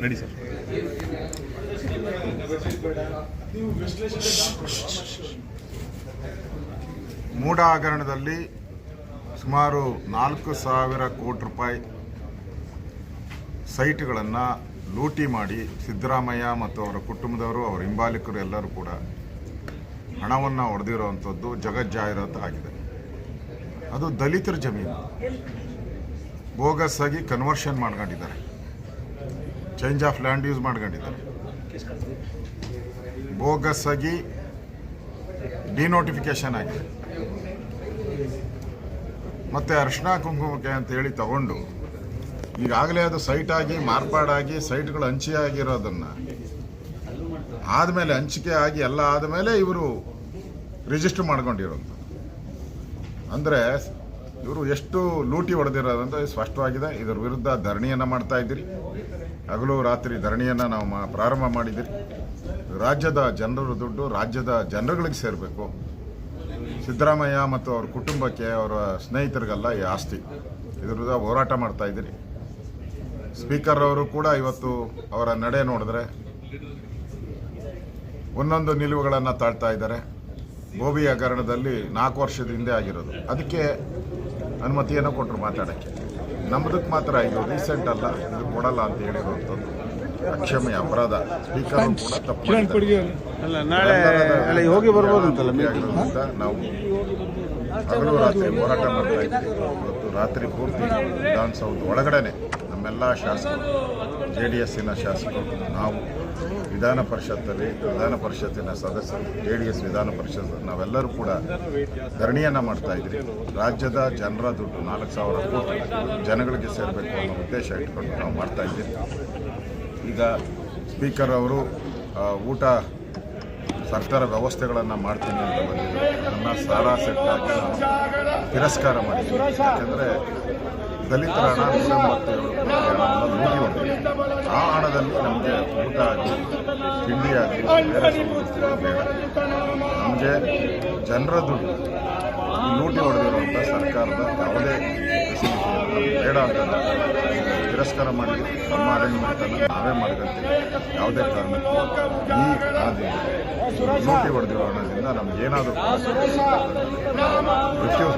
Ready sir. ಮೂಡ ಹಗರಣದಲ್ಲಿ ಸುಮಾರು 4,000 ಕೋಟಿ ರೂಪಾಯಿ ಸೈಟ್ಗಳನ್ನು ಲೂಟಿ ಮಾಡಿ ಸಿದ್ದರಾಮಯ್ಯ ಮತ್ತು ಅವರ ಕುಟುಂಬದವರು, ಅವರ ಹಿಂಬಾಲಿಕರು ಎಲ್ಲರೂ ಕೂಡ ಹಣವನ್ನು ಹೊಡೆದಿರುವಂಥದ್ದು ಜಗಜ್ಜಾಹೀರಾತು ಆಗಿದೆ. ಅದು ದಲಿತರ ಜಮೀನು ಬೋಗಸ್ ಆಗಿ ಕನ್ವರ್ಷನ್ ಮಾಡ್ಕೊಂಡಿದ್ದಾರೆ, ಚೇಂಜ್ ಆಫ್ ಲ್ಯಾಂಡ್ ಯೂಸ್ ಮಾಡ್ಕೊಂಡಿದ್ದಾರೆ, ಬೋಗಸ್ ಆಗಿ ಡಿನೋಟಿಫಿಕೇಶನ್ ಆಗಿದೆ. ಮತ್ತು ಅರಿಶಿಣ ಕುಂಕುಮಕ್ಕೆ ಅಂತೇಳಿ ತಗೊಂಡು ಈಗಾಗಲೇ ಅದು ಸೈಟ್ ಆಗಿ ಮಾರ್ಪಾಡಾಗಿ ಸೈಟ್ಗಳು ಹಂಚಿಯಾಗಿರೋದನ್ನು ಆದಮೇಲೆ ಹಂಚಿಕೆ ಆಗಿ ಎಲ್ಲ ಆದಮೇಲೆ ಇವರು ರಿಜಿಸ್ಟರ್ ಮಾಡ್ಕೊಂಡಿರೋದು. ಅಂದರೆ ಇವರು ಎಷ್ಟು ಲೂಟಿ ಹೊಡೆದಿರೋದಂತ ಸ್ಪಷ್ಟವಾಗಿದೆ. ಇದರ ವಿರುದ್ಧ ಧರಣಿಯನ್ನು ಮಾಡ್ತಾ ಇದ್ದೀರಿ. ಹಗಲು ರಾತ್ರಿ ಧರಣಿಯನ್ನು ನಾವು ಪ್ರಾರಂಭ ಮಾಡಿದ್ದೀರಿ. ರಾಜ್ಯದ ಜನರ ದುಡ್ಡು ರಾಜ್ಯದ ಜನರುಗಳಿಗೆ ಸೇರಬೇಕು. ಸಿದ್ದರಾಮಯ್ಯ ಮತ್ತು ಅವ್ರ ಕುಟುಂಬಕ್ಕೆ, ಅವರ ಸ್ನೇಹಿತರಿಗೆಲ್ಲ ಈ ಆಸ್ತಿ. ಇದರ ವಿರುದ್ಧ ಹೋರಾಟ ಮಾಡ್ತಾ ಇದ್ದೀರಿ. ಸ್ಪೀಕರ್ ಅವರು ಕೂಡ ಇವತ್ತು ಅವರ ನಡೆ ನೋಡಿದ್ರೆ ಒಂದೊಂದು ನಿಲುವುಗಳನ್ನು ತಾಳ್ತಾ ಇದ್ದಾರೆ. ಬೋಬಿ ಹಗರಣದಲ್ಲಿ 4 ವರ್ಷದ ಹಿಂದೆ ಆಗಿರೋದು, ಅದಕ್ಕೆ ಅನುಮತಿಯನ್ನು ಕೊಟ್ಟರು ಮಾತಾಡೋಕ್ಕೆ. ನಮ್ಮದಕ್ಕೆ ಮಾತ್ರ ಇದು ರೀಸೆಂಟ್ ಅಲ್ಲ, ಇದು ಕೊಡಲ್ಲ ಅಂತ ಹೇಳಿರುವಂಥದ್ದು ಅಕ್ಷಮ್ಯ ಅಪರಾಧ. ಸ್ಪೀಕರ್ ಕೂಡ ತಪ್ಪು ನಾವು ಹಗಲು ರಾತ್ರಿ ಹೋರಾಟ ಮಾಡ್ತಾ ಇದ್ದೀವಿ. ಇವತ್ತು ರಾತ್ರಿ ಪೂರ್ತಿ ವಿಧಾನಸೌಧ ಒಳಗಡೆನೆ ನಮ್ಮೆಲ್ಲ ಶಾಸಕರು, JDSನ ಶಾಸಕರು, ನಾವು ವಿಧಾನ ಪರಿಷತ್ತಿನ ಸದಸ್ಯರು, JDS ವಿಧಾನ ಪರಿಷತ್ ನಾವೆಲ್ಲರೂ ಕೂಡ ಧರಣಿಯನ್ನು ಮಾಡ್ತಾ ಇದ್ದೀರಿ. ರಾಜ್ಯದ ಜನರ ದುಡ್ಡು 4,000 ಕೋಟಿ ಜನಗಳಿಗೆ ಸೇರಬೇಕು ಅನ್ನೋ ಉದ್ದೇಶ ಇಟ್ಕೊಂಡು ನಾವು ಮಾಡ್ತಾ ಇದ್ದೀವಿ. ಈಗ ಸ್ಪೀಕರ್ ಅವರು ಊಟ ಸರ್ಕಾರ ವ್ಯವಸ್ಥೆಗಳನ್ನು ಮಾಡ್ತೀನಿ ಅಂತ ಬಂದಿದ್ದರು. ಅದನ್ನು ಸಾರಾ ಸೆಟ್ಟಾಗಿ ನಾನು ತಿರಸ್ಕಾರ ಮಾಡಿದ್ದೀನಿ. ಯಾಕೆಂದರೆ ದಲಿತರ ಹಣ 187 ಕೋಟಿ ಹಣವನ್ನು ಲೂಟಿ ಹೊಂದಿದೆ. ಆ ಹಣದಲ್ಲಿ ನಮಗೆ ಊಟ ಆಗಲಿ, ತಿಂಡಿ ಆಗಲಿ, ಬೇರೆ ಸಮಸ್ಯೆಗಳು ಬೇಡ. ನಮಗೆ ಜನರ ದುಡ್ಡು ಲೂಟಿ ಹೊಡೆದಿರುವಂಥ ಸರ್ಕಾರದ ಯಾವುದೇ ಬೇಡ ಅಂತ ತಿರಸ್ಕಾರ ಮಾಡಿ ನಮ್ಮ ಅರೇಂಜ್ಮೆಂಟನ್ನು ನಾವೇ ಮಾಡಿದಂತೆ ಯಾವುದೇ ಕಾರಣಕ್ಕೂ ಈ ಹಣದಿಂದ ಲೂಟಿ ಹೊಡೆದಿರೋ ಹಣದಿಂದ ನಮಗೇನಾದರೂ ರಿಫ್ಯೂಸ್